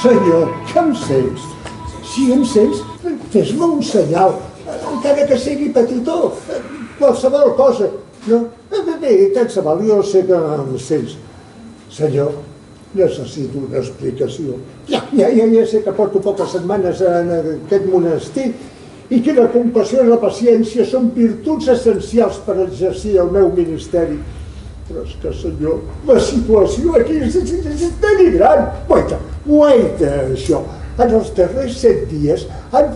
Senyor, que em sents? Si em sents, fes-me un senyal, encara que sigui petitó, qualsevol cosa. No? Bé, tant se val, jo sé que em sents. Senyor, necessito una explicació. Ja sé que porto poques setmanes en aquest monestir i que la compassió i la paciència són virtuts essencials per exercir el meu ministeri. Però és que, senyor, la situació aquí és denigrant. Guaita, això. En els darrers 7 dies han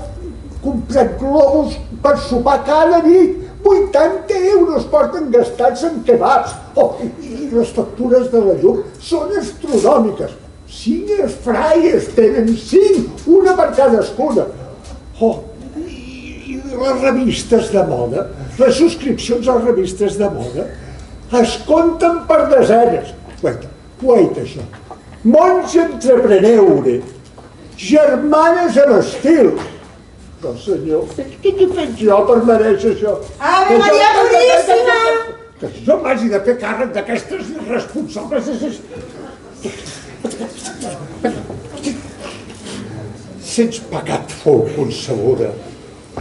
comprat globus per sopar cada nit. 80 euros porten gastats en kebabs. I les factures de la llum són astronòmiques. 5 airfryers tenen 5, una per cadascuna. I les revistes de moda, les subscripcions a les revistes de moda, es compten per desenes. Guaita, això. Mons Entrepreneure, Germanes amb estil. Però, senyor, què he fet jo per mereixer això? Ave Maria Puríssima! Que jo m'hagi de fer càrrec d'aquestes irresponsables. Sens pecat fou concebuda.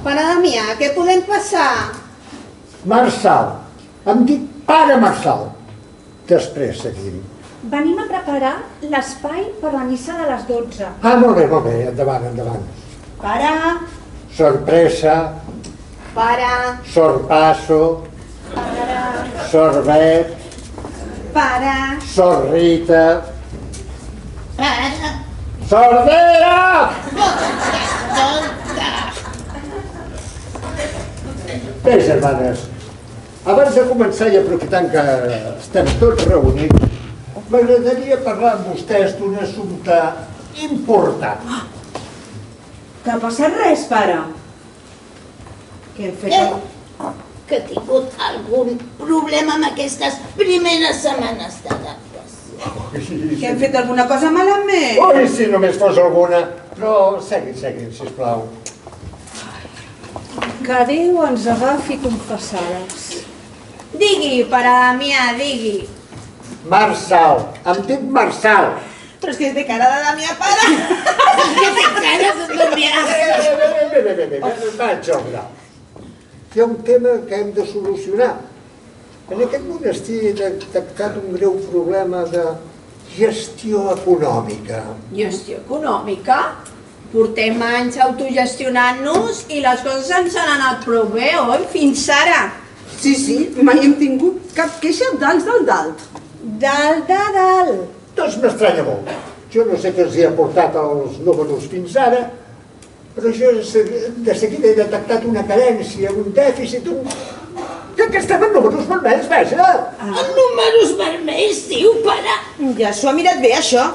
Pare Damià, què podem passar? Marçal. Em dic Pare Marçal. Després seguim. Venim a preparar l'espai per la missa de les 12. Molt bé, endavant. Pare, Sorpresa, pare, sorpasso, pare, sorbet, pare, sorrita, pare, sordera! Bé, germanes, abans de començar i aprofitant que estem tots reunits, m'agradaria parlar amb vostès d'un assumpte important. Que ha passat res, pare? Què hem fet? Que he tingut algun problema amb aquestes primeres setmanes d'adaptació. Que hem fet alguna cosa malament? Ui, si només fos alguna. Però seguin, sisplau. Que Déu ens agafi confessades. digui, pare Damià, digui. Marçal, em dic Marçal. Però és que té cara de Damià, pare. Que té cara de Damià. Bé, vaig al gra. Hi ha un tema que hem de solucionar. En aquest monestir he detectat un greu problema de gestió econòmica. Gestió econòmica? Portem anys autogestionant-nos i les coses ens han anat prou bé, oi? Fins ara. Sí, mai hem tingut cap queixa d'alts del dalt. Dalt de dalt. Doncs m'estranya molt. Jo no sé què els hi ha portat els números fins ara, però jo de seguida he detectat una carència, un dèficit, que estem en números vermells, vaja. En números vermells, diu, pare. Ja s'ho ha mirat bé, això.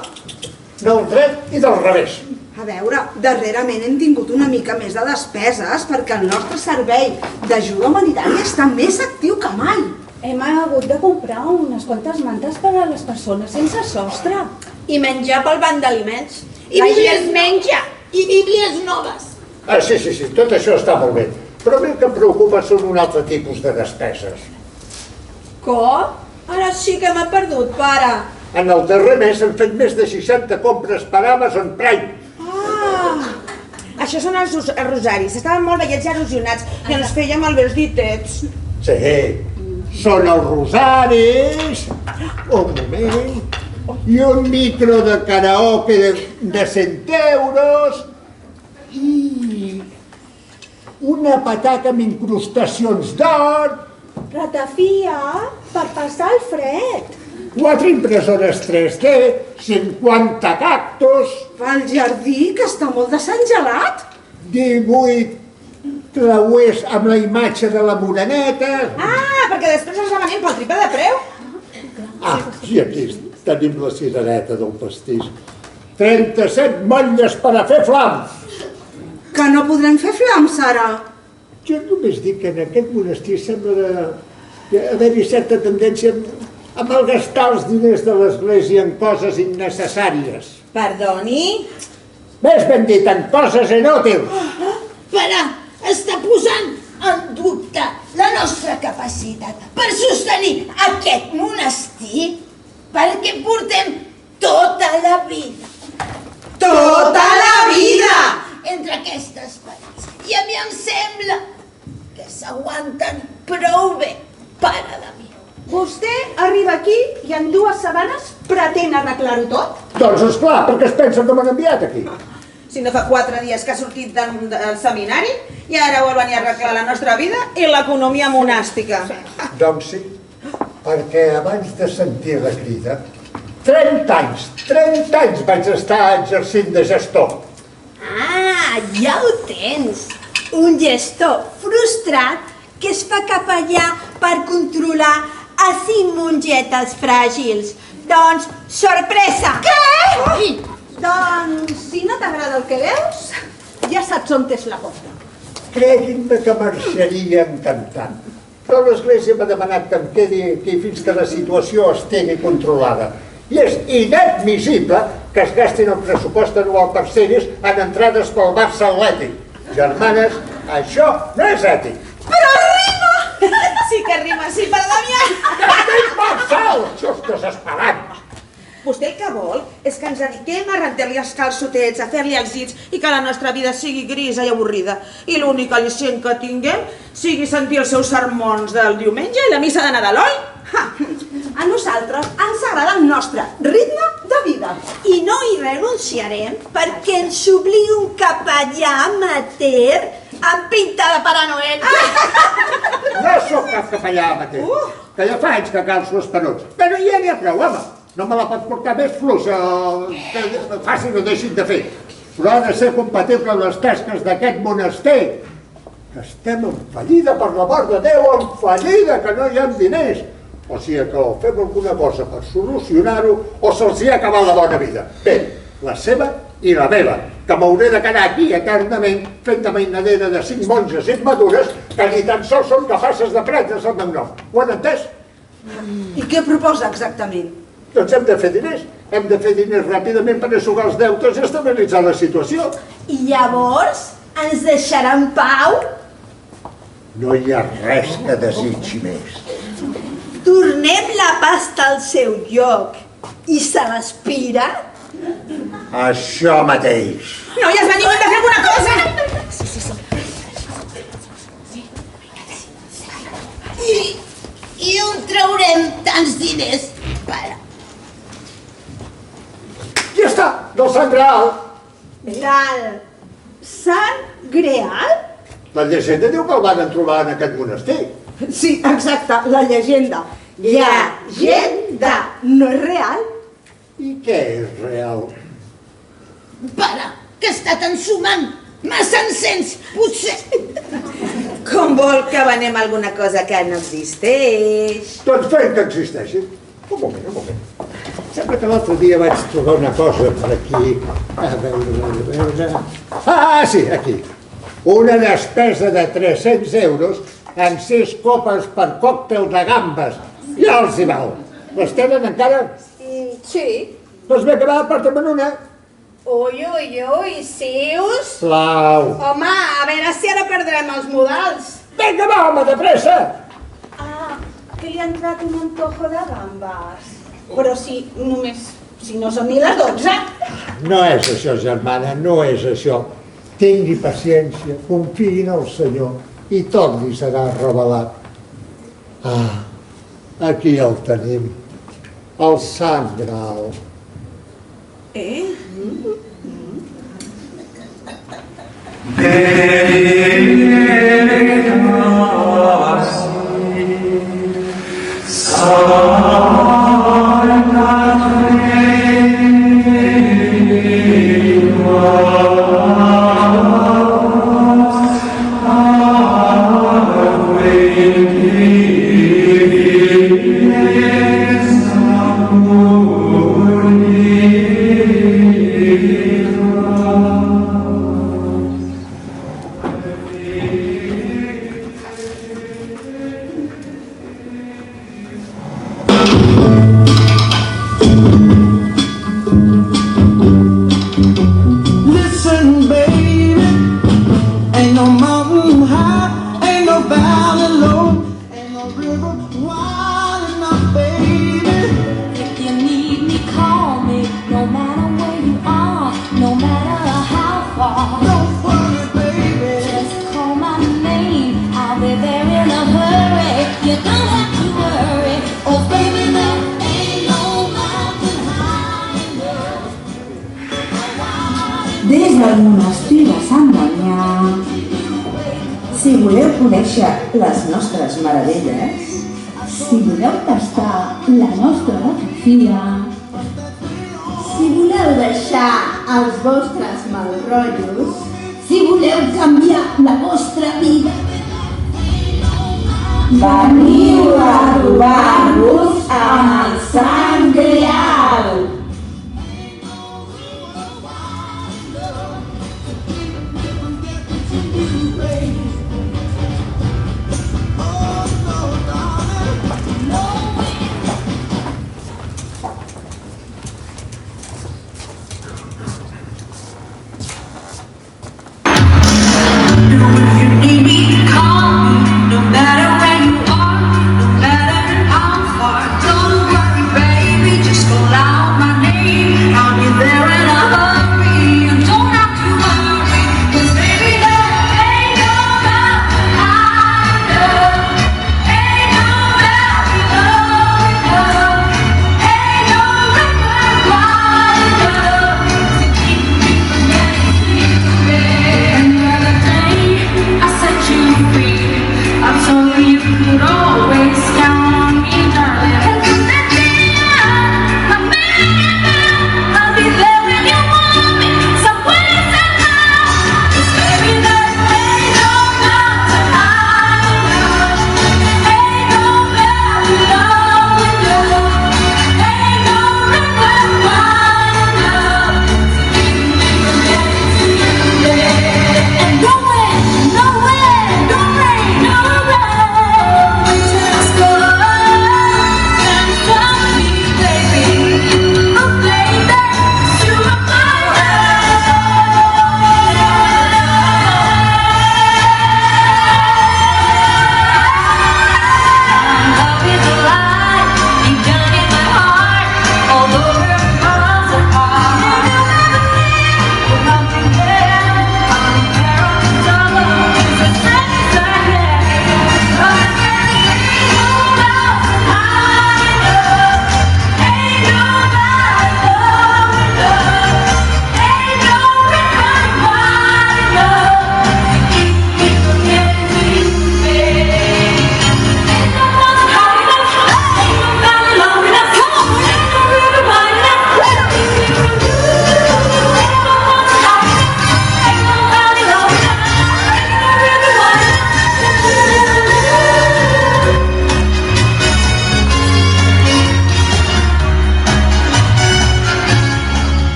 Del dret i del revés. A veure, darrerament hem tingut una mica més de despeses perquè el nostre servei d'ajuda humanitària està més actiu que mai. Hem hagut de comprar unes quantes mantes per a les persones sense sostre. I menjar pel banc d'aliments. I La bíblies gent menja. I bíblies noves. Sí, tot això està molt bé. Però a mi el que em preocupa són un altre tipus de despeses. Com? Ara sí que m'ha perdut, pare. En el darrer mes hem fet més de 60 compres per Amazon Prime. Això són els rosaris. Estaven molt vellets i erosionats i ens fèiem el els ditets. Sí, són els rosaris, un moment, i un micro de karaoke de 100 euros i una pataca amb incrustacions d'or, Ratafia per passar el fred. 4 impressores 3D, 50 cactus, Pel jardí, que està molt desengelat. 18 clauers amb la imatge de la moreneta. Perquè després ens demanem pel triple de preu. I aquí tenim la cirereta del pastís. 37 motlles per a fer flam. Que no podrem fer flams, ara. Jo només dic que en aquest monestir sembla haver-hi certa tendència a malgastar els diners de l'església en coses innecessàries. Perdoni? Més ben dit, en coses inútils. Pare, està posant en dubte la nostra capacitat per sostenir aquest monestir, perquè portem tota la vida Tota la vida! Entre aquestes parets. I a mi em sembla que s'aguanten prou bé, pare de mi. Vostè arriba aquí i en 2 setmanes pretén arreglar-ho tot? Doncs esclar, perquè es pensen que m'han enviat aquí. Si no fa 4 dies que ha sortit del seminari i ara vol venir a arreglar la nostra vida i l'economia monàstica. Doncs sí, perquè abans de sentir la crida, 30 anys vaig estar exercint de gestor. Ah, ja ho tens. Un gestor frustrat que es fa cap allà per controlar a 5 mongetes fràgils. Doncs, sorpresa! Què? Doncs, si no t'agrada el que veus, ja saps on és la porta. Creguin-me que marxaria encantant. Però l'Església m'ha demanat que em quedi aquí fins que la situació estigui controlada. I és inadmissible que es gastin el pressupost anual per sèries en entrades pel Barça Atlètic. Germanes, això no és ètic. Però rima! Sí que rima, sí, pare Damià! Estic Marçal! Això és desesperant. Vostè el que vol és que ens dediquem a rentar-li els calçotets, a fer-li els dits i que la nostra vida sigui grisa i avorrida. I l'únic al·licient que tinguem sigui sentir els seus sermons del diumenge i la missa de Nadal, oi? Ha! A nosaltres ens agrada el nostre ritme de vida. I no hi renunciarem perquè ens obligui un capellà amateur amb pinta de Pare Noel. No sóc cap capellà amateur, que ja fa anys que calço els penuts. Però ja n'hi ha prou, home. No me la pot portar més fluixa, que facin o deixin de fer. Però ha de ser compatible amb les tasques d'aquest monestir. Que estem en fallida, per l'amor de Déu, en fallida, que no hi ha diners. O sigui que o fem alguna cosa per solucionar-ho o se'ls hi ha acabat la bona vida. Bé, la seva i la meva, que m'hauré de quedar aquí eternament fent de mainadera de 5 monges immadures que ni tan sols són capaces de prendre's el meu nom. Ho han entès? I què proposa exactament? Doncs hem de fer diners ràpidament per assugar els deutes i estabilitzar la situació. I llavors ens deixarà en pau? No hi ha res que desitgi més. Tornem la pasta al seu lloc i se l'aspira? Això mateix. Noies, veniu, hem de fer alguna cosa! I on traurem tants diners, pare? Ja està, del Sant Graal. Del Sant Greal? La llegenda diu que el van trobar en aquest monestir. Sí, exacte, la llegenda. Llegenda, no és real? I què és real? Pare, que ha estat ensumant massa encens, potser. Com vol que venem alguna cosa que no existeix? Doncs fem que existeixi. Un moment. Sembla que l'altre dia vaig trobar una cosa per aquí. A veure... Ah, sí, aquí. Una despesa de 300 euros en 6 copes per còctel de gambes. Ja els hi val. Les tenen encara? Sí. Doncs vinga, va, porta'm una. Ui, Sius. Plau. Home, a veure si ara perdrem els modals. Vinga, va, home, de pressa. Ah, que li ha entrat un antojo de gambes. Però si no són ni les 12. No és això, germana, no és això. Tingui paciència, confiï en el Senyor i tot li serà revelat. Ah, aquí el tenim, el Sant Graal. al monestir de Sant Damià. Si voleu conèixer les nostres meravelles, si voleu tastar la nostra ratafia, Si voleu deixar els vostres malrotllos, si voleu canviar la vostra vida, veniu a trobar-vos amb el Sant Greal.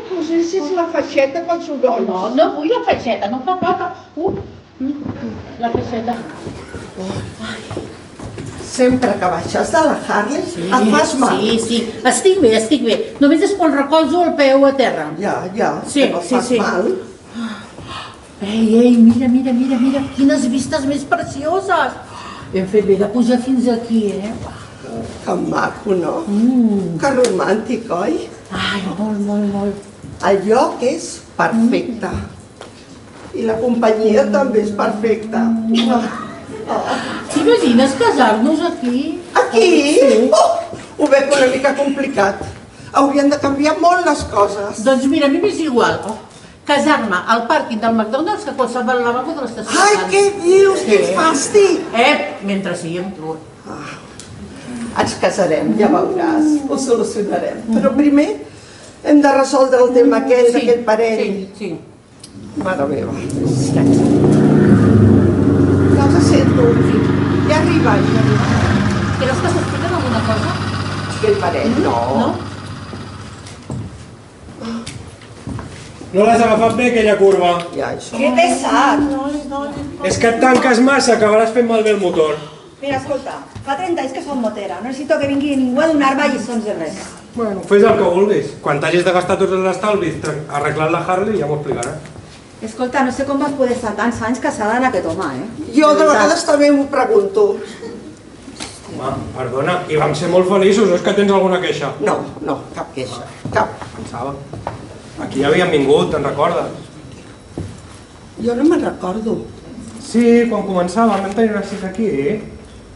Posessis la faixeta pel soroll. No, no vull la faixeta, no fa falta. La faixeta. Sempre que baixes de la Harley et fas mal. Sí, estic bé. Només és quan recolzo el peu a terra. Ja, Sí, però fas sí. mal. Ei, mira, quines vistes més precioses. Hem fet bé de pujar fins aquí, Que maco, no? Que romàntic, oi? Ai, molt. El lloc és perfecte. I la companyia també és perfecta. T'imagines casar-nos aquí? Aquí? Sí. Ho veig una mica complicat. Haurien de canviar molt les coses. Doncs mira, a mi m'és igual. Casar-me al pàrquing del McDonald's que a qualsevol lavabo de l'estació. Ai, què dius? Quin fàstic! Mentre sigui amb tu. Ens casarem, ja veuràs. Ho solucionarem. Però primer hem de resoldre el tema aquell d'aquell parell. Sí. Mare meva. Ja els sento. Ja arriba. Creus que s'expliquen alguna cosa? Aquell parell, no. No l'has agafat bé, aquella curva. Ja, això. Que pesat! És que et tanques massa, acabaràs fent malbé el motor. Mira, escolta, fa 30 anys que som motera. No necessito que vingui ningú a donar-me lliçons de res. Bueno, fes el que vulguis. Quan t'hagis de gastar tots els estalvis arreglant la Harley ja m'ho explicaràs. Escolta, no sé com vas poder estar tants anys casada amb aquest home, Jo de vegades també m'ho pregunto. Home, perdona, i vam ser molt feliços, o és que tens alguna queixa? No, cap queixa, cap. Pensava. Aquí ja havíem vingut, te'n recordes? Jo no me'n recordo. Sí, quan començàvem vam tenir una cita aquí.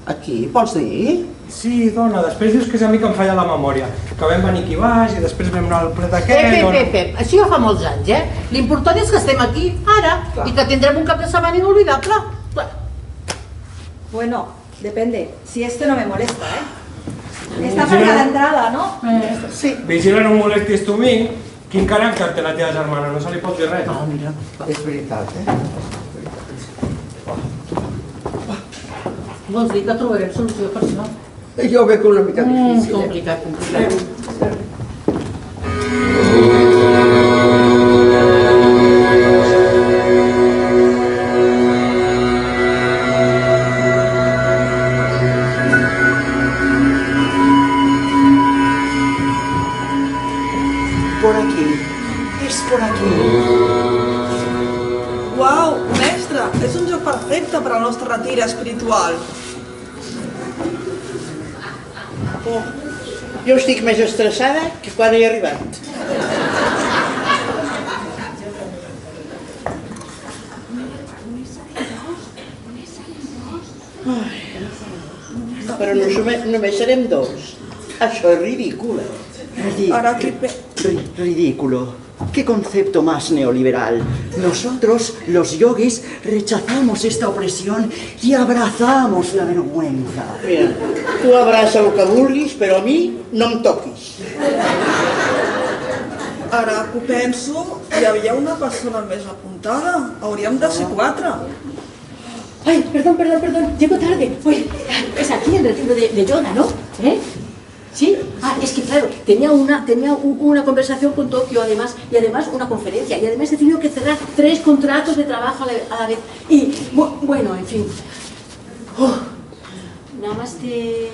Aquí, vols dir? Sí, dona, després dius que és a mi que em falla la memòria. Que vam venir aquí baix i després vam anar al plet aquell... Pep, això ja fa molts anys, L'important és que estem aquí, ara, i que tindrem un cap de setmana inolvidable. Bueno, depende. Si este no me molesta, Està per cada entrada, no? Sí. Vigila, no em molestis tu a mi. Quin caràcter té la teva germana, no se li pot dir res. Ah, mira, és veritat, Vols dir que trobarem solució per això? Jo veig una mica difícil. Complicat. Por aquí. És por aquí. Uau, mestre, és un joc perfecte per al nostre retir espiritual. Jo estic més estressada que quan he arribat. Però només serem dos. Això es ridículo. Ridículo. ¿Qué concepto más neoliberal? Nosotros, los yogis, rechazamos esta opresión y abrazamos la vergüenza. Mira, tu abraça el que vulguis, però a mi no em toquis. Ara que ho penso, hi havia una persona més apuntada. Hauríem de ser 4. Ay, perdón, llego tarde. Pues, es aquí el retiro de yoga, ¿no? ¿Sí? Es que claro, tenía una conversación con Tokio además, y además una conferencia, y además he tenido que cerrar 3 contratos de trabajo a la vez. Y, bueno, en fin. Namaste.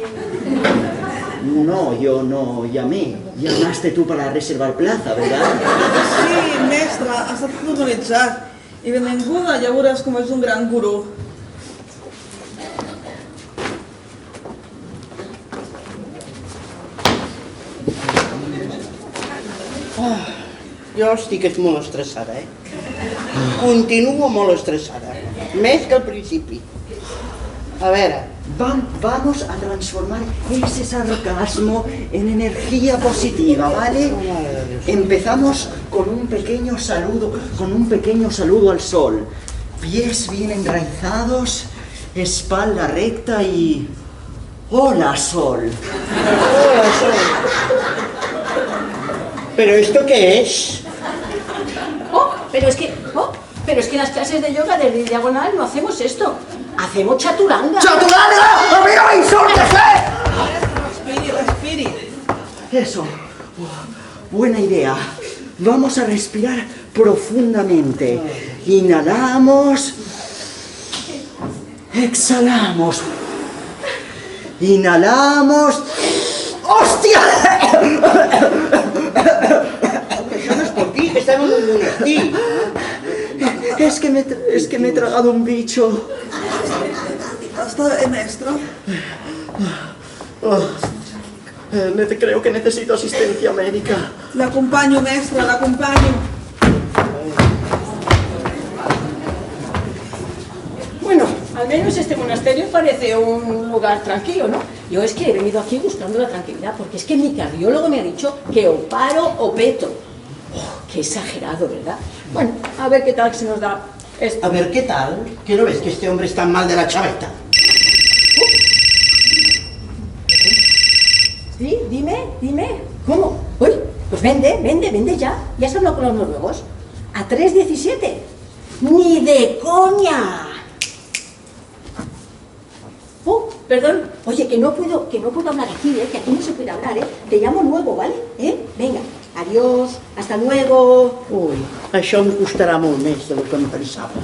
No, yo no llamé. Llamaste tú para reservar plaza, ¿verdad? Sí, mestre, ha estat tot organitzat. I benvinguda, ja veuràs com és un gran gurú. Jo estic molt estressada, Continuo molt estressada. Més que al principi. A veure. Vamos a transformar ese sarcasmo en energía positiva, ¿vale? Empezamos con un pequeño saludo al sol. Pies bien enraizados, espalda recta y... ¡Hola, sol! Hola, sol. ¿Pero esto qué es? Pero es que en las clases de yoga de diagonal no hacemos esto. Hacemos chaturanga. ¡Chaturanga! ¡A mí no me insultes, Respiri. Eso. Buena idea. Vamos a respirar profundamente. Inhalamos. Exhalamos. Inhalamos. ¡Hostia! Això no és per ti, que estem en un monestir. Es que me he tragado un bicho. Està bé, mestre? Creo que necesito asistencia médica. L'acompanyo, mestre, l'acompanyo. Bueno, al menos este monasterio parece un lugar tranquilo, ¿no? Yo es que he venido aquí buscando la tranquilidad, porque es que mi cardiólogo me ha dicho que o paro o peto. Qué exagerado, ¿verdad? Bueno, a ver qué tal se nos da esto. A ver, ¿qué tal? ¿Que no ves que este hombre está mal de la chaveta? Sí, dime. ¿Cómo? Uy, pues vende ya. ¿Ya has hablado con los noruegos? ¿A 3,17? ¡Ni de coña! Perdón. Oye, que no puedo hablar aquí, que aquí no se puede hablar, Te llamo luego, ¿vale? Venga, adiós, hasta luego. Ui, això em costarà molt més del que em pensava.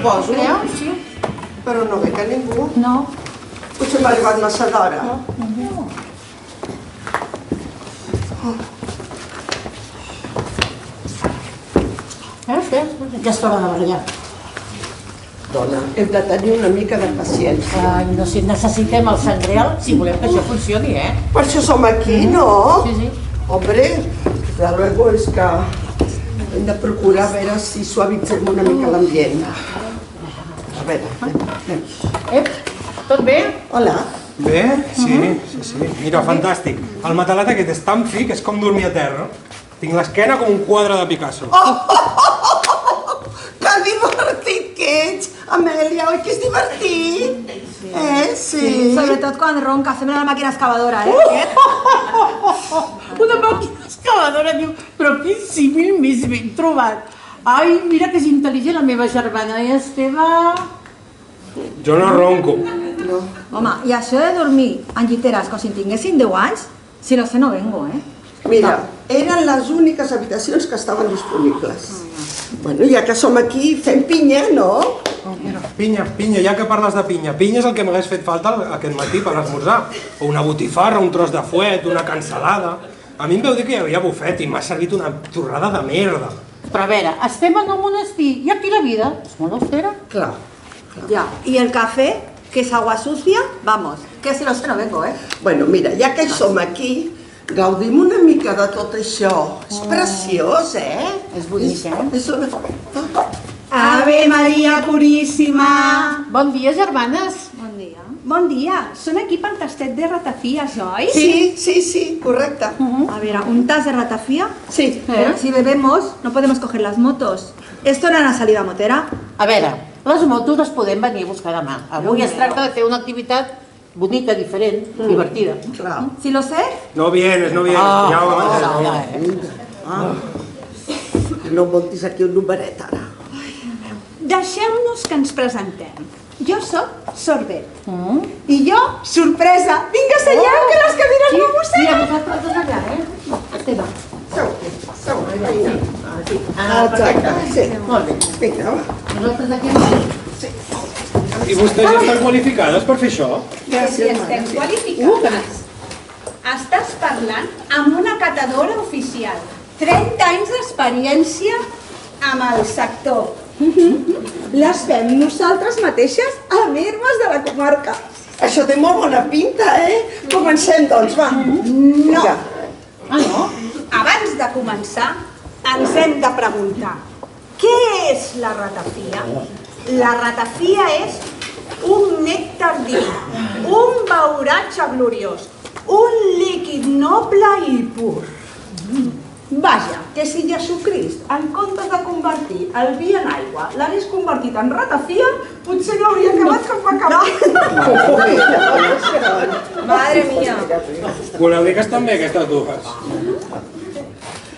suposo. Creus? Sí. Però no ve que ningú. No. Potser m'ha arribat massa d'hora. Ja és hora de barallar. Dona, hem de tenir una mica de paciència. Ai, no, si necessitem el sang real, si volem que això funcioni, Per això som aquí, no? Sí. Hombre, de luego es que hem de procurar a veure si suavitzem una mica l'ambient. A veure, anem. Tot bé? Hola. Bé? Sí. Mira, fantàstic. El matalat aquest és tan fi que és com dormir a terra. Tinc l'esquena com un quadre de Picasso. Que divertit que ets, Amèlia, oi que és divertit? Sí. Sobretot quan ronca, sembla una màquina excavadora, Una màquina excavadora, diu, però quin símil més ben trobat. Ai, mira que és intel·ligent la meva germana, Esteve? Jo no ronco. Home, i això de dormir en lliteres com si en tinguessin 10 anys, si no sé, no vengo, Mira, eren les úniques habitacions que estaven disponibles. Bueno, ja que som aquí, fem pinya, no? Pinya, ja que parles de pinya. Pinya és el que m'hagués fet falta aquest matí per esmorzar. O una botifarra, un tros de fuet, una cansalada. A mi em veu dir que hi havia bufet i m'ha servit una torrada de merda. Però a veure, estem en un monestir i aquí la vida és molt austera. Clar. Ya, y el café, que es agua sucia, vamos, que si no sé no vengo, Bueno, mira, ja que som aquí, gaudim una mica de tot això. És preciós, És bonic, És una... Ave Maria Puríssima! Bon dia, germanes. Bon dia. Bon dia. Són aquí pel tastet de ratafias, oi? Sí, correcte. A ver, ¿un tas de ratafía? Sí. Pero si bebemos, no podemos coger las motos. ¿Esto era una salida motera? A veure, les motos les podem venir a buscar demà. Avui es tracta de fer una activitat bonica, diferent, divertida. Clar. ¿Sí lo sé? No vienes, ja ho avançaré. No montis aquí un numeret, ara. Deixeu-nos que ens presentem. Jo sóc Sorbet. I jo, sorpresa! Vinga, seieu, que les cadires no m'ho sé! Sí, a vosaltres dos allà, Esteve. Seu, vinga. Exacte, sí. Molt bé. Vinga, va. Nosaltres aquí I vostès ja estan qualificades per fer això? Si estem qualificades. Estàs parlant amb una catadora oficial. 30 anys d'experiència amb el sector. Les fem nosaltres mateixes a Mermes de la comarca. Això té molt bona pinta, Comencem, doncs, va. No. No? Abans de començar, ens hem de preguntar què és la ratafia? La ratafia és un nèctar diví, un beuratge gloriós, un líquid noble i pur. Vaja, que si Jesucrist, en comptes de convertir el vi en aigua, l'hagués convertit en ratafia, potser no hauria acabat com va acabar. Madre mia. Voleu dir que estan bé aquestes dues?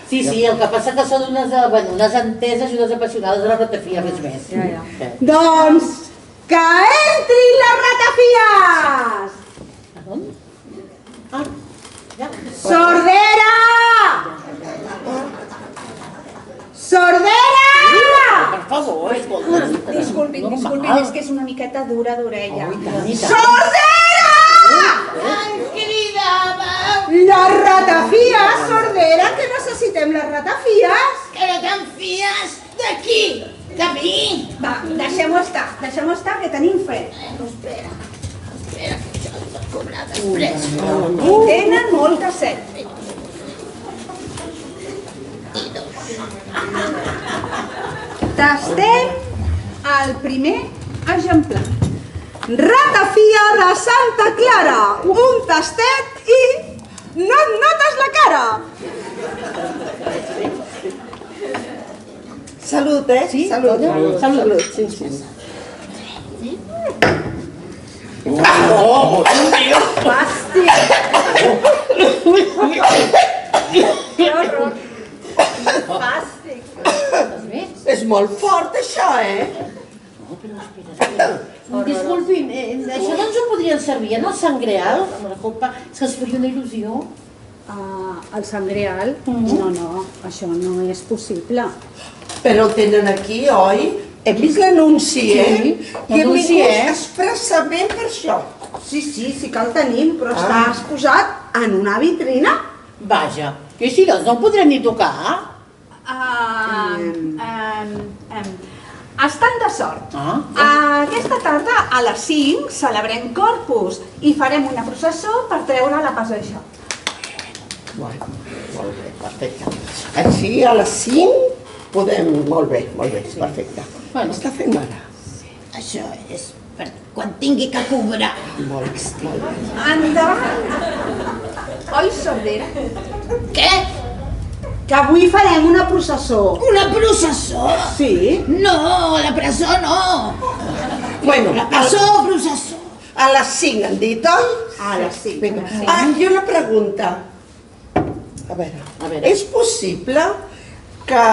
Sí, el que passa que són unes enteses i unes apassionades de la ratafia, res més. Doncs, que entrin les ratafies! Sordera! Sordera! Per favor, Disculpin, és que és una miqueta dura d'orella. Sordera! Ai, querida, les ratafies, Sordera, que necessitem les ratafies. Que no te'n fies d'aquí, de mi. Va, deixem-ho estar, que tenim fred. Espera, que això es pot cobrar després. I tenen molta set. Tastem el primer exemplar. Ratafia de Santa Clara, un tastet i no et notes la cara. Salut, Sí? Salut. Salut, sí. Fàstic. Que horror. Fàstic. És molt fort, això, No, però espera. Disculpin, això no ens ho podrien servir en el sangreal? Amb la copa, és que es faria una il·lusió. El sangreal? No, això no és possible. Però el tenen aquí, oi? Hem vist l'anunci, Sí, que hem l'anunci, vingut expressament per això. Sí, sí que el tenim, però està exposat en una vitrina. Vaja, i si doncs no el podrem ni tocar? Estan de sort. Aquesta tarda a les 5 celebrem Corpus i farem una processó per treure'l a passejar. Molt bé, perfecte. Així a les 5 podem... Molt bé, perfecte. Què està fent ara? Això és per quan tingui que cobrar. Molt bé. Endavant! Oi, sordera? Què? Que avui farem una processó. Una processó? Sí. No, la presó no. Bueno, La presó, processó. a les 5 han dit, oi? A les 5. Vinga. I una pregunta. A veure, és possible que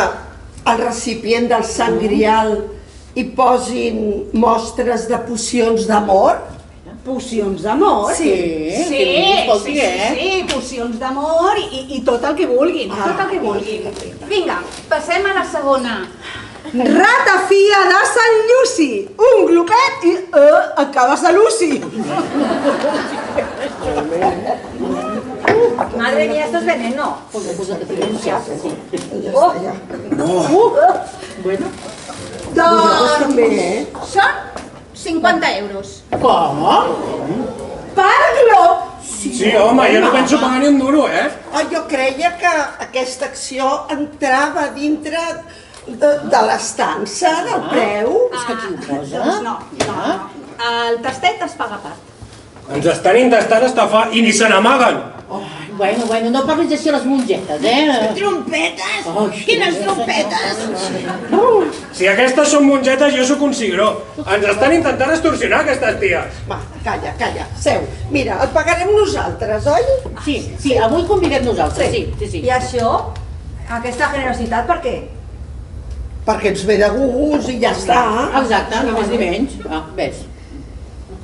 al recipient del Sant Grial hi posin mostres de pocions d'amor? Pocions d'amor? Sí. Sí, pocions d'amor i tot el que vulguin, tot el que vulguin. Vinga, passem a la segona. Ratafia de Sant Lluci, un glopet i acabes a Luci. Madre mía, esto es veneno. Bueno. Vosaltres també, Són 50 euros. Com? Per glop! Sí, home, jo no penso pagar ni un duro, eh? Jo creia que aquesta acció entrava dintre de l'estança, del preu. És que aquí ho posa. Doncs no. El tastet es paga a part. Ens estan intentant estafar i ni se n'amaguen. Bueno, no parlis així a les mongetes, Trompetes? Quines trompetes? Si aquestes són mongetes, jo sóc un cigró. Ens estan intentant extorsionar, aquestes ties. Va, calla, seu. Mira, el pagarem nosaltres, oi? Sí, avui convidem nosaltres, sí. I això? Aquesta generositat per què? Perquè ens ve de gust i ja està. Exacte, ni més ni menys. Ves.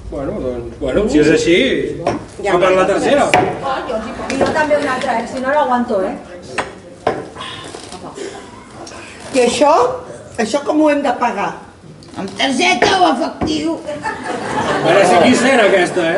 Bueno, doncs, si és així, va per la tercera. I jo també una altra, si no l'aguanto, I això com ho hem de pagar? Amb targeta o efectiu? Ara sí qui sent aquesta,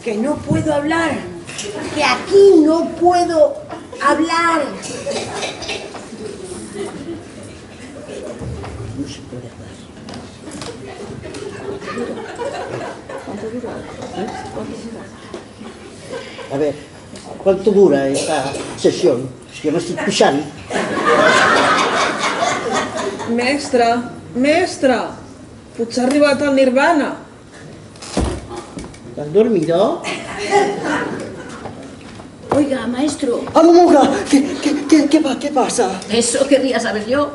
Que no puedo hablar. Que aquí no puedo hablar. A ver, ¿cuánto dura esta sesión? Yo no estoy pixant. Mestre, potser ha arribat el nirvana. ¿Estás dormido? Oiga, maestro. ¡Amora! ¿Qué pasa? Eso querría saber yo.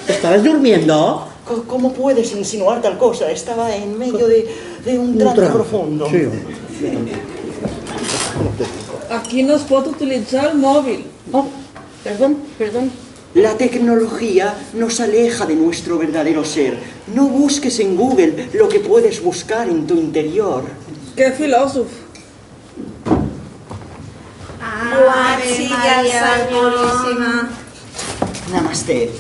¿Estabas durmiendo? ¿Cómo puedes insinuar tal cosa? Estaba en medio de un trance profundo. Sí. Aquí no es pot utilitzar el mòbil. Oh, perdón. La tecnología nos aleja de nuestro verdadero ser. No busques en Google lo que puedes buscar en tu interior. Que filòsof. Santíssima. Namaste.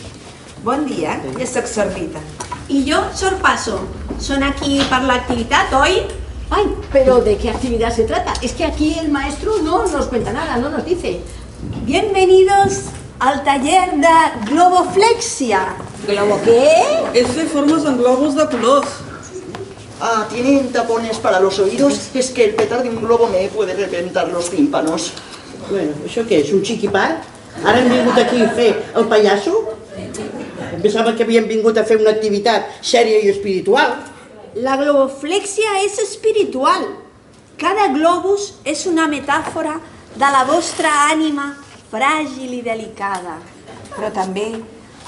Bon dia, ja soc Sordita. Y yo sorpaso. Son aquí para la actividad hoy. Ay, pero ¿de qué actividad se trata? Es que aquí el maestro no nos cuenta nada, no nos dice. Bienvenidos al taller de globoflexia. ¿Globo qué? És fer formes en globus de colors. Ah, ¿tienen tapones para los oídos? Es que el petar de un globo me puede reventar los tímpanos. Bueno, això què és? Un xiquipar? Ara hem vingut aquí a fer el pallasso? Em pensava que havien vingut a fer una activitat sèria i espiritual. La globoflexia és espiritual. Cada globus és una metàfora de la vostra ànima fràgil i delicada. Però també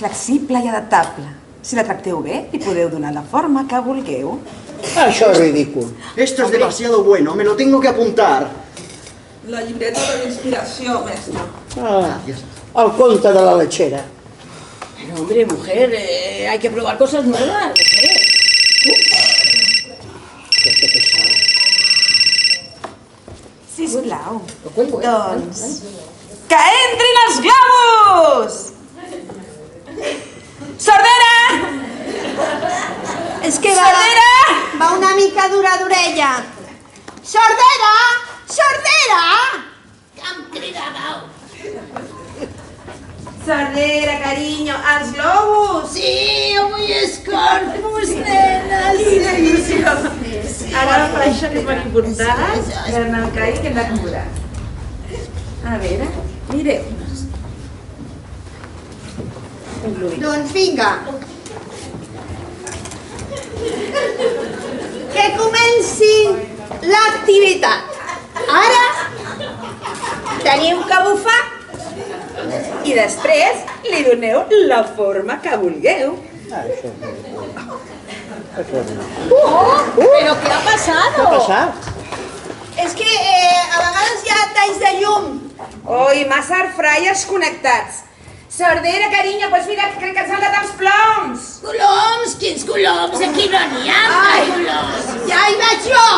flexible i adaptable. Si la tracteu bé, li podeu donar la forma que vulgueu. Això és ridícul. Esto es demasiado bueno, me lo tengo que apuntar. La llibreta de la inspiració, mestre. El conte de la lechera. Pero hombre, mujer, hay que probar cosas nuevas. Sisplau, doncs... Que entrin els globus! Sordera! És que Sordera! va una mica dura d'orella. Sordera! Sordera! Que em cridàveu. Sordera, carinyo, els globus! Sí, avui és Corpus, nena, sí. Ara per això que és molt important, per no cair que hem de comprar. A veure, mireu. Doncs vinga. Que comenci l'activitat. Ara teniu que bufar I després li doneu la forma que vulgueu. Però què ha passat? Què ha passat? És que a vegades hi ha talls de llum. Oi, massa airfryers connectats. Sordera, carinyo, doncs mira, crec que han saltat els ploms. Coloms? Quins coloms? Aquí no n'hi ha, coloms. Ja hi vaig jo.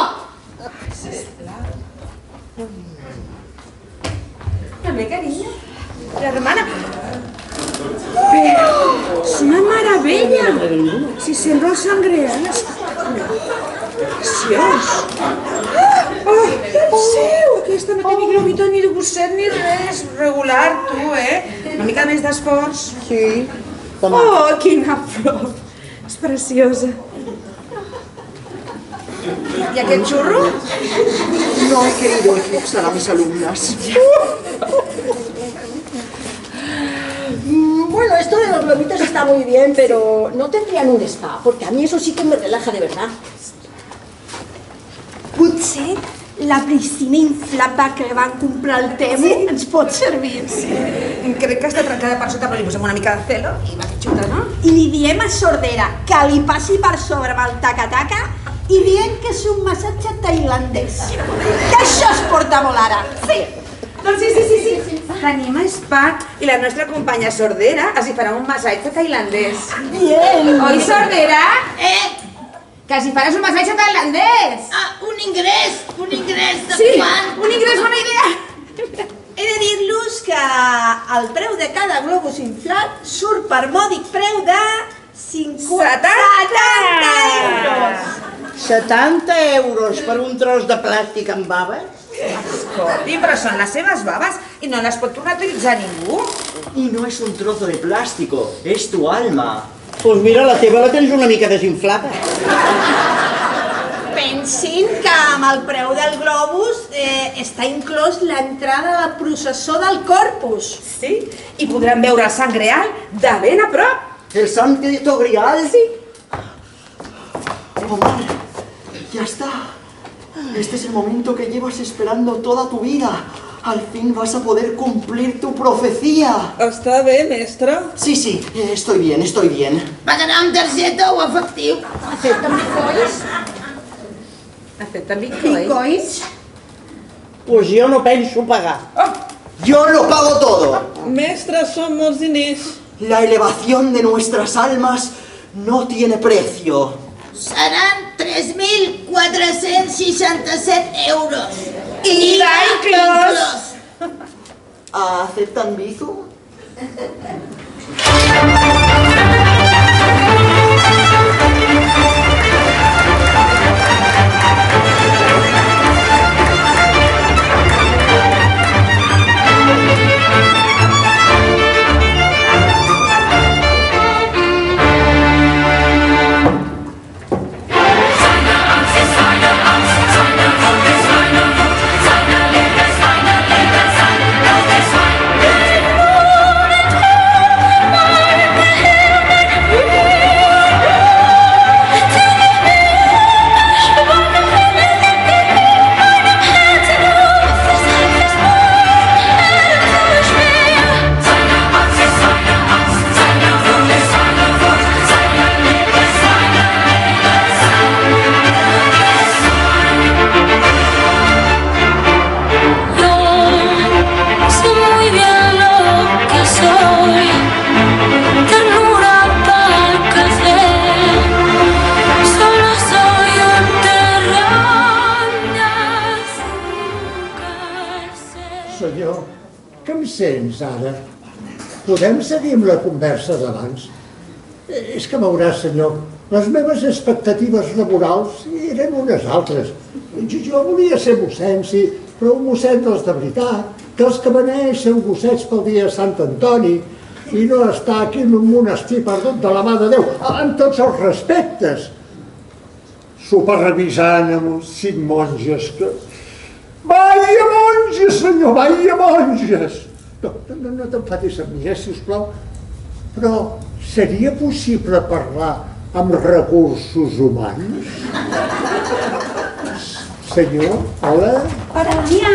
També, carinyo. Germana. Però és una meravella. Si sembla el sangreal. Preciós. Oh, seu, aquesta no té ni globito, ni gosset, ni res. Regular, tu, Una mica més d'esforç. Sí. Oh, quina flor. És preciosa. I aquest xurro? No he querido eclipsar a mis alumnas. Bueno, esto de los globitos está muy bien, pero no tendrían un spa, porque a mí eso sí que me relaja de verdad. Potser la piscina inflable que van comprar al Temu ens pot servir. Crec que està trencada per sota, però li posem una mica de celo i va que xuta, no? I li diem a Sordera que li passi per sobre amb el taca-taca i diem que és un massatge tailandès. Que això es porta molt ara. Sí. Doncs sí. Tenim spa i la nostra companya Sordera els hi farà un massatge tailandès. Bien. Oi, Sordera? Que els hi faràs un massatge tailandès. Un ingrés de Sí, quan? un ingrés, bona idea. He de dir-los que el preu de cada globus inflat surt per mòdic preu de 70 euros. 70 euros per un tros de plàstic amb baves? Escolti, però són les seves baves i no les pot tornar a utilitzar ningú. Y no es un trozo de plástico, es tu alma. Doncs mira, la teva la tens una mica desinflada. Pensin que amb el preu del globus està inclòs l'entrada a la processó del Corpus. Sí, i podran veure el Sant Greal de ben a prop. ¿El Santo Grial? Sí. Omar, ya está. Este es el momento que llevas esperando toda tu vida. Al fin vas a poder cumplir tu profecía. Està bé, mestre? Sí, estoy bien, estoy bien. Pagarà amb targeta o efectiu? Accepten bitcoins? Accepten bitcoins? Pues jo no penso pagar. Yo lo pago todo. Mestre, són molts diners. La elevación de nuestras almas no tiene precio. Seran 3.467 euros. IVA inclòs. ¿Aceptan Bizu? fins ara. Podem seguir amb la conversa d'abans? És que veuràs, senyor, les meves expectatives laborals eren unes altres. Jo volia ser mossèn, sí, però un mossèn dels de veritat, que els que beneixen gossets pel dia de Sant Antoni i no estar aquí en un monestir perdut de la mà de Déu, amb tots els respectes, superrevisant amb els 5 monges que... Vaya monges, senyor, vaya monges! No t'enfadis amb mi, sisplau, però seria possible parlar amb recursos humans? Senyor, hola? Per a la mia.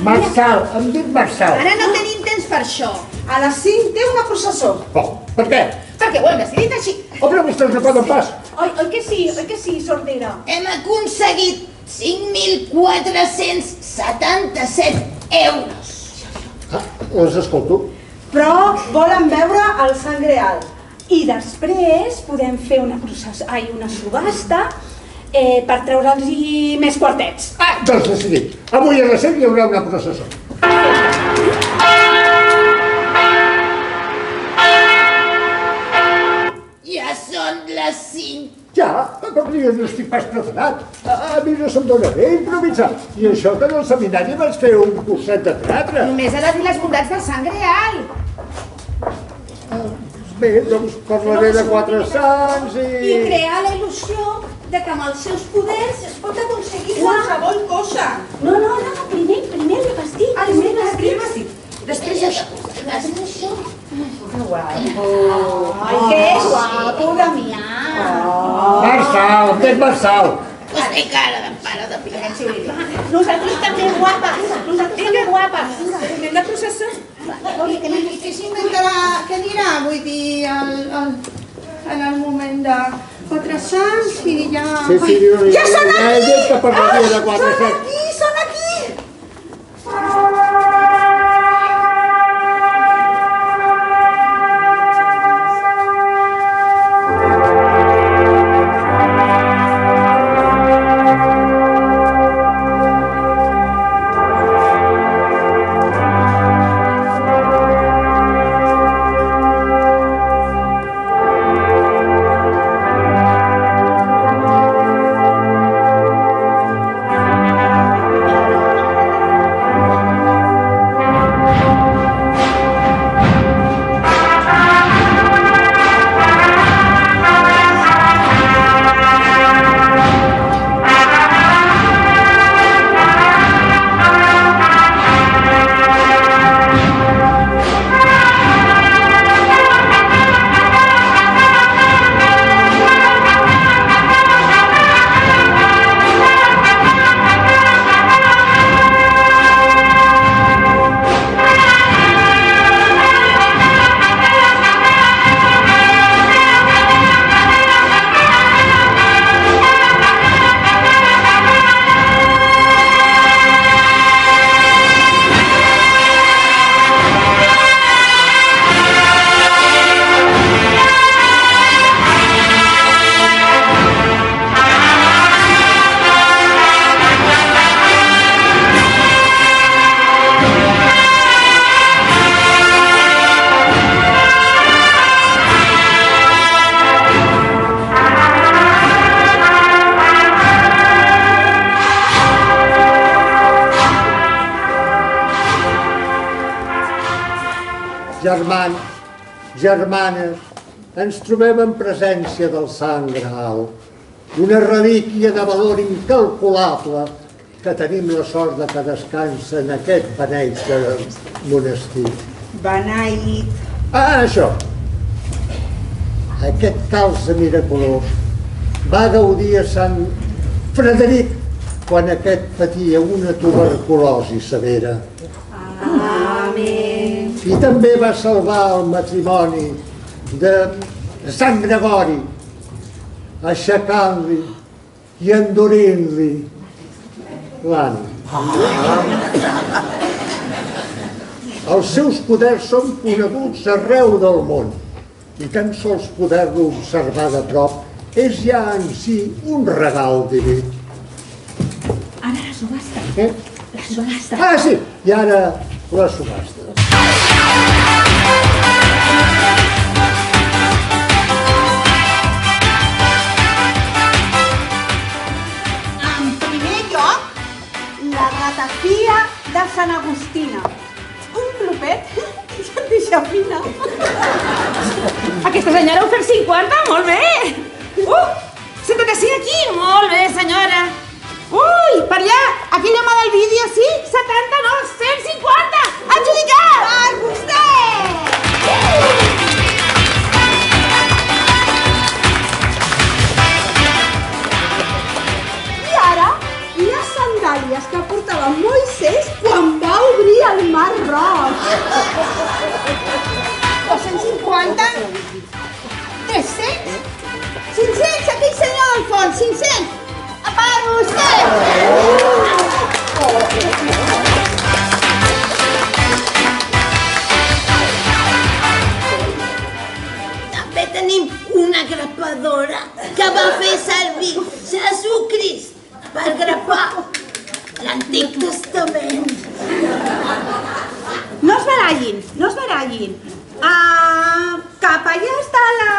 Marçal, em dic Marçal. Ara no tenim temps per això. A les 5 té una processó. Oh, per què? Perquè ho hem decidit així. Home, vostès no poden pas. Oi que sí, sordera? Hem aconseguit 5.477 euros. Les escolto. Però volen veure el Sant Greal. I després podem fer una subhasta per treure'ls més quartets. Doncs decidit. Avui a les 7 hi haurà una processó. Ja són les 5. Ja, però jo no estic pas preparat. A mi no se'm dóna bé improvisar. I això que en el seminari vaig fer un curset de teatre. Només ha de dir les bondats del Sant Greal. Bé, doncs parlaré de 4 sants I i... crear la il·lusió de que amb els seus poders es pot aconseguir Qualsevol cosa. No, primer el vestit. Primer el vestit. Després això. Això. Ai, que guapo, Damià. Marçal, em dic Marçal. Pues té cara de pare de pilar. Nosaltres també guapes. Anem la processó. Què s'inventarà, què dirà, vull dir, en el moment de 4 sants i ja... Sí, Ja són aquí! Ja he dit que parlaria de 4 sants. Són aquí! Germans, germanes, ens trobem en presència del Sant Graal, una relíquia de valor incalculable que tenim la sort de que descansa en aquest beneit de monestir. Beneït. Això. Aquest calze miraculós va gaudir a Sant Frederic quan aquest patia una tuberculosi severa. Amén. I també va salvar el matrimoni de Sant Gregori, aixecant-li i endurint-li l'ànima. Els seus poders són coneguts arreu del món i tan sols poder-lo observar de prop és ja en si un regal diví. Ara la subhasta. Eh? La subhasta. Ah, sí, i ara la subhasta. En primer lloc, la ratafia de Sant Agustina. Un glopet i se'n deixa fina. Aquesta senyora ha ofert 50, molt bé! 75 aquí, molt bé, senyora. Ui, per allà, a quina mà del vídeo, sí? 70, no, 150! Adjudicat! Per vostè! I ara, les sandàlies que portava Moisès quan va obrir el mar Roig. 250? 300? 500, aquell senyor del fons, 500! Per vostè! També tenim una grapadora que va fer servir Jesucrist per grapar l'Antic Testament. No es barallin, no es barallin. Cap allà està la...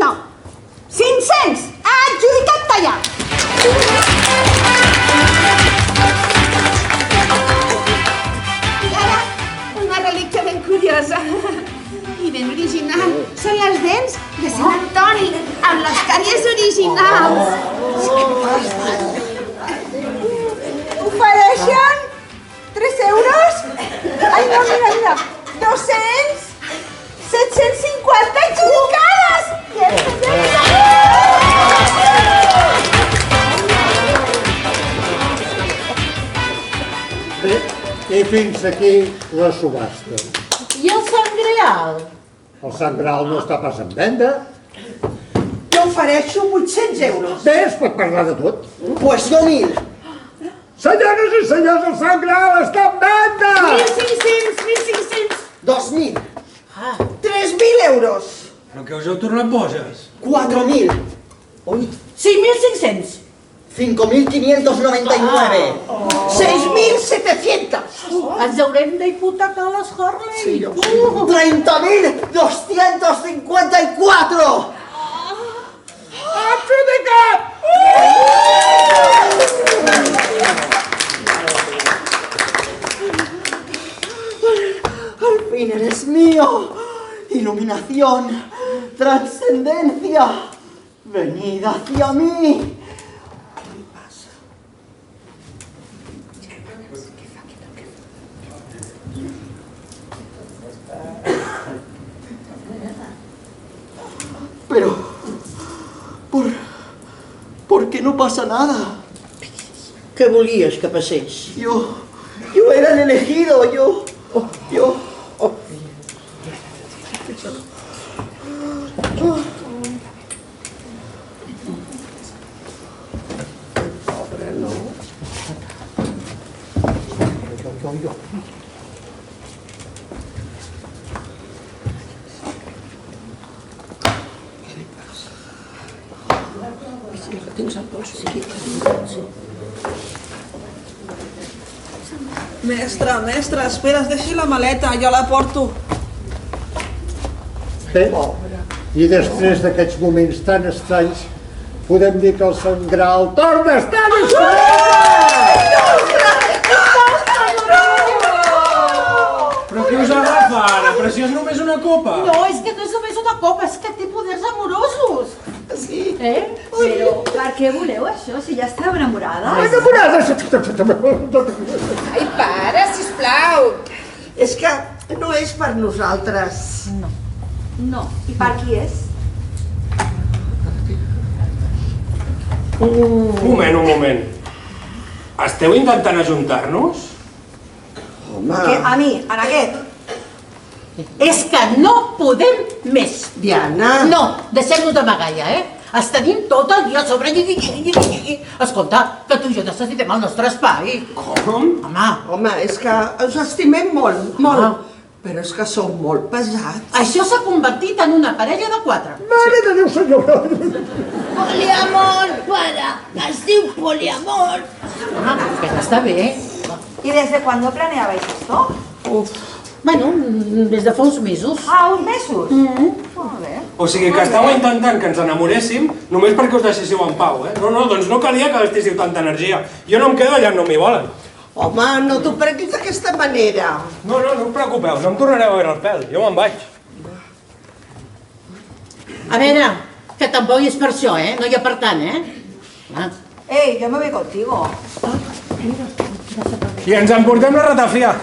No. 500! Adjudicat tallat! I ara, una relíquia ben curiosa i ben original. Són les dents de Sant Antoni, amb les càries originals. Ofereixen 3 euros? Ai, no, mira, 200, 750 adjudicades! Bé, i fins aquí la subhasta. I el Sant Greal? El Sant Graal no està pas en venda. Jo ofereixo 800 euros. Bé, es pot parlar de tot. Pues yo 1000. Senyores i senyors, el Sant Graal està en venda! 1.500, 1.500. 2000. 3.000 euros. Però què us heu tornat boges? 4000. Uy, 5.500. 5599. 6.700. Ens haurem d'hipotecar les Harley. 30.254. Adjudicat! Al fin eres mío. Iluminación, trascendencia. Venid hacia mí. Pero, ¿por qué no pasa nada? Què volies que passés? Yo era el elegido, yo... Mestre, espera, deixi la maleta, jo la porto. Bé, i després d'aquests moments tan estranys, podem dir que el Sant Graal torna a estar Però què us agafa ara? Però si és només una copa. No, és que no és només una copa, és que té poders amorosos. Sí. Però per què voleu això, si ja esteu enamorada? Ai, para, sisplau. És que no és per nosaltres. No. I per qui és? Un moment. Esteu intentant ajuntar-nos? A mi, en aquest. És que no podem més. Diana. No, deixem-nos de magalla, Els tenim tot el dia a sobre. Escolta, que tu i jo necessitem el nostre espai. Com? Home, és que us estimem molt, molt. Però és que sou molt pesats. Això s'ha convertit en una parella de 4. Mare de Déu, senyor! Poliamor, pare! Es diu poliamor! Que està bé. ¿Y desde cuándo planeabais esto? Bueno, des de fa uns mesos. Ah, uns mesos? Molt bé. O sigui que estàveu intentant que ens enamoréssim només perquè us deixéssiu en pau, eh? No, doncs no calia que gastéssiu tanta energia. Jo no em quedo allà on no m'hi volen. Home, no t'ho prenguis d'aquesta manera. No us preocupeu, no em tornareu a veure el pèl, jo me'n vaig. A veure, que tampoc és per això, no hi ha per tant, Ei, yo me voy contigo. I ens emportem la ratafia.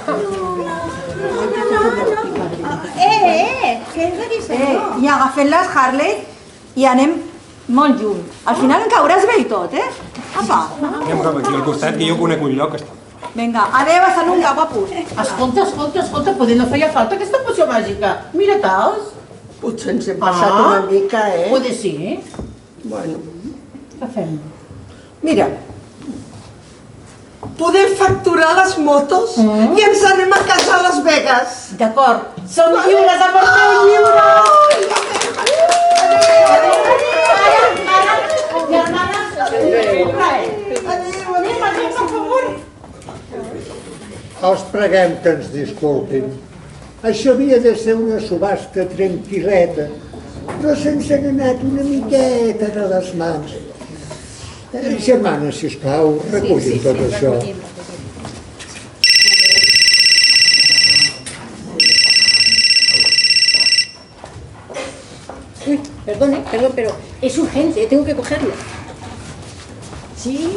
Què és d'aquí? I agafem les Harley i anem molt lluny. Al final en cauràs bé i tot, Apa. Anem cap aquí al costat, que jo conec un lloc que està. Vinga, adeu, hasta nunca, guapos. Escolta, poder no feia falta aquesta poció màgica. Mira-te'ls. Potser ens hem passat una mica, Poder sí. Bueno. Què fem? Mira, podem facturar les motos i ens anem a casa a Las Vegas. D'acord, som lliures, aparteu lliures! Els preguem que ens disculpin. Això havia de ser una subhasta tranquil·leta, però se'ns ha anat una miqueta de les mans. Germana, sisplau, recullin tot això. Uy, perdón, pero es urgente, tengo que cogerlo. ¿Sí?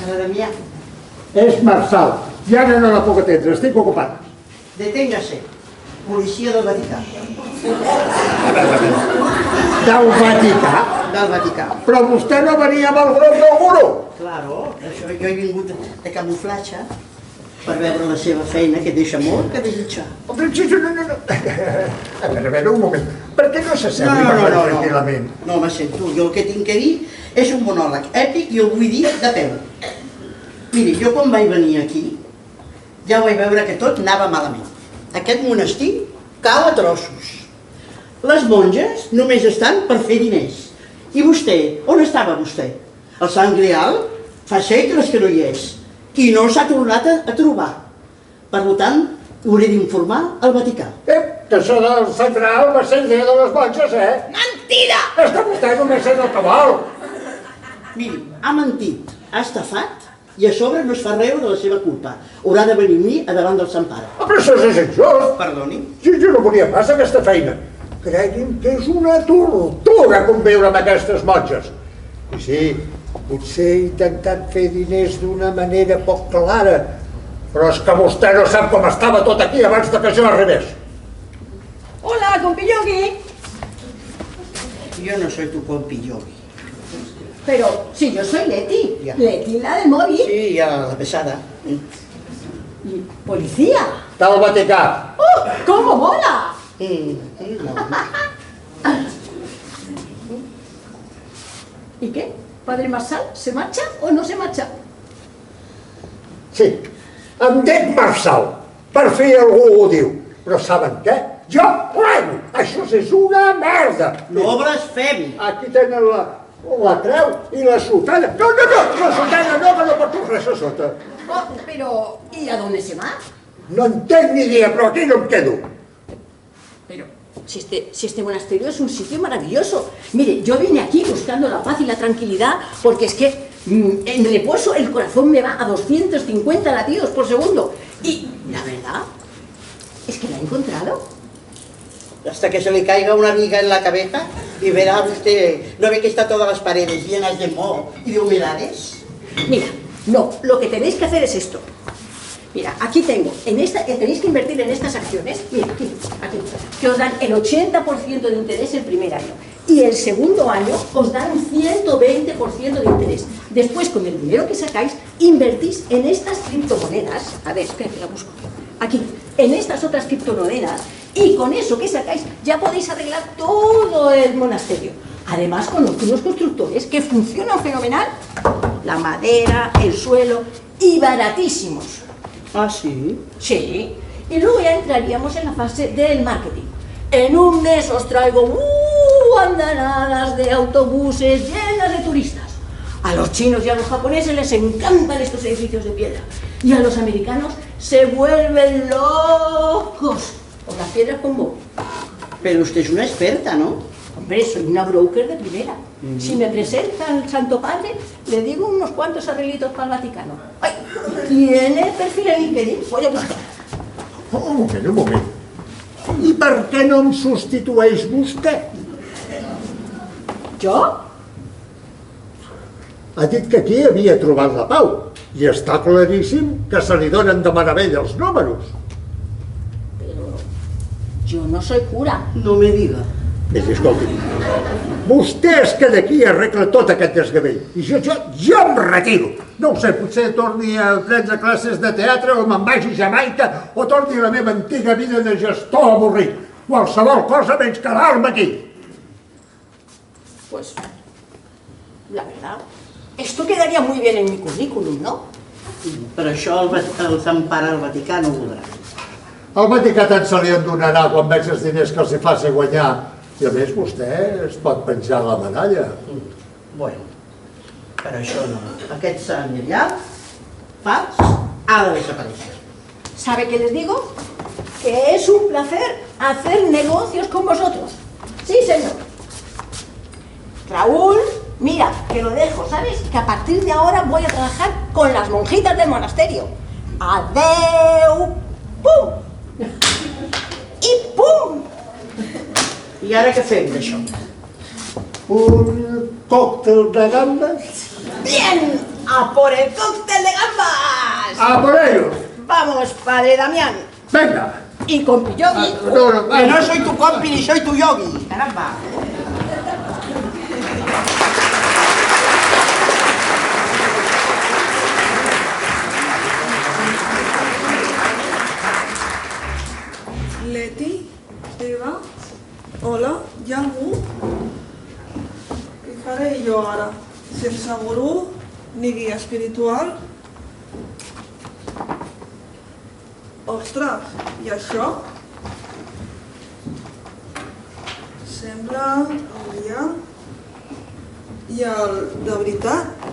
Para Damià. És Marçal. I ara no la puc atendre, estic ocupat. Deténgase. Policia del Vaticà. Del Vaticà? Del Vaticà. Però vostè no venia amb el groc del guru? Claro, això jo he vingut de camuflatge per veure la seva feina, que deixa molt que desitjar. No. A veure, un moment. Per què no s'assembli per parlar tranquil·lament? No me sento. Jo el que tinc que dir és un monòleg èpic i ho vull dir de peu. Miri, jo quan vaig venir aquí ja vaig veure que tot anava malament. Aquest monestir cau a trossos. Les monges només estan per fer diners. I vostè, on estava vostè? El Sant Grial fa segles que no hi és i no s'ha tornat a trobar. Per tant, hauré d'informar al Vaticà. Que això del Sant Grial va ser idea de les monges, Mentida! És que vostè només sent el que vol. Miri, ha mentit, ha estafat i a sobre no es fa res de la seva culpa. Haurà de venir amb mi a davant del Sant Pare. Però això és injust. Perdoni? Jo no volia pas aquesta feina. Cregui'm que és una tortura conviure amb aquestes monges. I sí, potser he intentat fer diners d'una manera poc clara, però és que vostè no sap com estava tot aquí abans que jo arribés. Hola, compillogui. Yo no soy tu compillogui. Pero si yo soy Leti, Ya. Leti la del móvil. Sí, ya la pesada. Policía. Del Vaticà. ¡Oh, cómo mola! ¿Y qué? ¿Padre Marçal se marcha o no se marcha? Sí, em dic Marçal. Per fi algú ho diu. Però saben què? Jo plego. Això és una merda. No blasfemi. Aquí tenen la creu i la sotana. No, la sotana no, que no porto res a sota. Oh, pero, ¿y a dónde se va? No en tenc ni idea, però aquí no em quedo. Pero, si este monasterio es un sitio maravilloso. Mire, yo vine aquí buscando la paz y la tranquilidad porque es que en reposo el corazón me va a 250 latidos por segundo. Y la verdad es que la he encontrado. Hasta que se le caiga una viga en la cabeza y verá usted, ¿no ve que está todas las paredes llenas de moho y de humedades? Mira, no, lo que tenéis que hacer es esto. Mira, aquí tengo, tenéis que invertir en estas acciones, mira, aquí, que os dan el 80% de interés el primer año. Y el segundo año os dan un 120% de interés. Después, con el dinero que sacáis, invertís en estas criptomonedas. A ver, espera que la busco. Aquí, en estas otras criptomonedas. Y con eso que sacáis, ya podéis arreglar todo el monasterio. Además, conozco unos constructores que funcionan fenomenal. La madera, el suelo y baratísimos. ¿Ah, sí? Sí. Y luego ya entraríamos en la fase del marketing. En un mes os traigo andanadas de autobuses llenas de turistas. A los chinos y a los japoneses les encantan estos edificios de piedra. Y a los americanos se vuelven locos por las piedras con bow. Pero usted es una experta, ¿no? Hombre, soy una broker de primera. Si me presenta el Santo Padre, le digo unos cuantos arreglitos para el Vaticano. ¡Ay! ¿Tiene perfil en LinkedIn? Voy a buscar. Un moment. I per què no em substitueix vostè? Jo? Ha dit que aquí havia trobat la pau i està claríssim que se li donen de meravella els números. Però jo no soy cura. No me diga. Miri, escolti, vostè es queda aquí i arregla tot aquest desgavell i jo em retiro. No ho sé, potser torni a prendre classes de teatre o me'n vagi a Jamaica o torni a la meva antiga vida de gestor avorrit. Qualsevol cosa menys quedar-me aquí. Pues, la verdad, esto quedaría muy bien en mi currículum, ¿no? Per això el Sant Pare al Vaticà no voldrà. El Vaticà tant se li en donarà quan veig els diners que els hi faci guanyar. I a més vostè es pot penjar la medalla. Bueno, per això no. Aquest Sant Miriam, fals, ha de desaparèixer. ¿Sabe qué les digo? Que es un placer hacer negocios con vosotros. Sí, señor. Raúl, mira, que lo dejo, ¿sabes? Que a partir de ahora voy a trabajar con las monjitas del monasterio. Adeu, pum. I pum. I ara què fem d'això? Un còctel de gambes? ¡Bien! ¡A por el cóctel de gambas! ¡A por ello! ¡Vamos, padre Damián! ¡Venga! Y compi Yogi. Que no soy tu compi ni soy tu yogi. Caramba. Leti, Eva, hola, hi ha algú? Què faré jo ara? Sense gurú ni guia espiritual? Ostres, i això? Sembla el dia i el de veritat.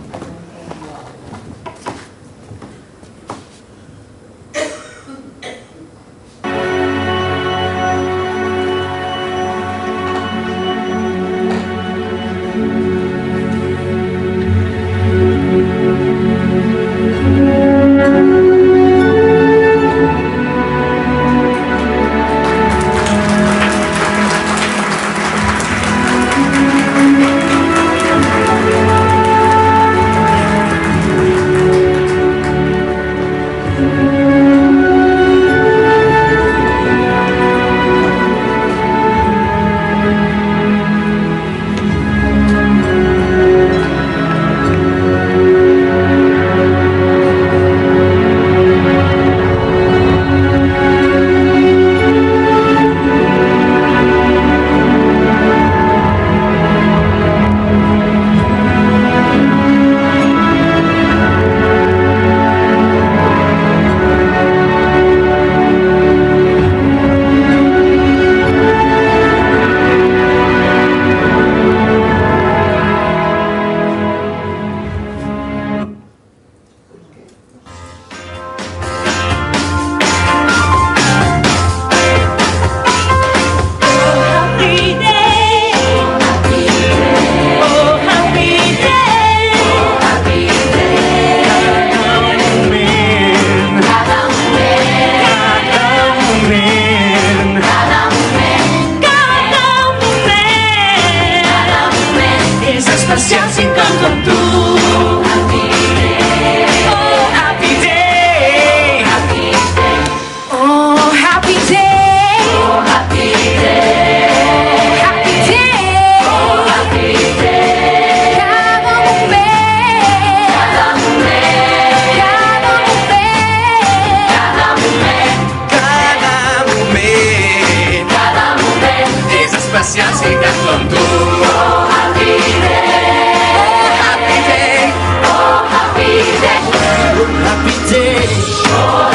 Happy day.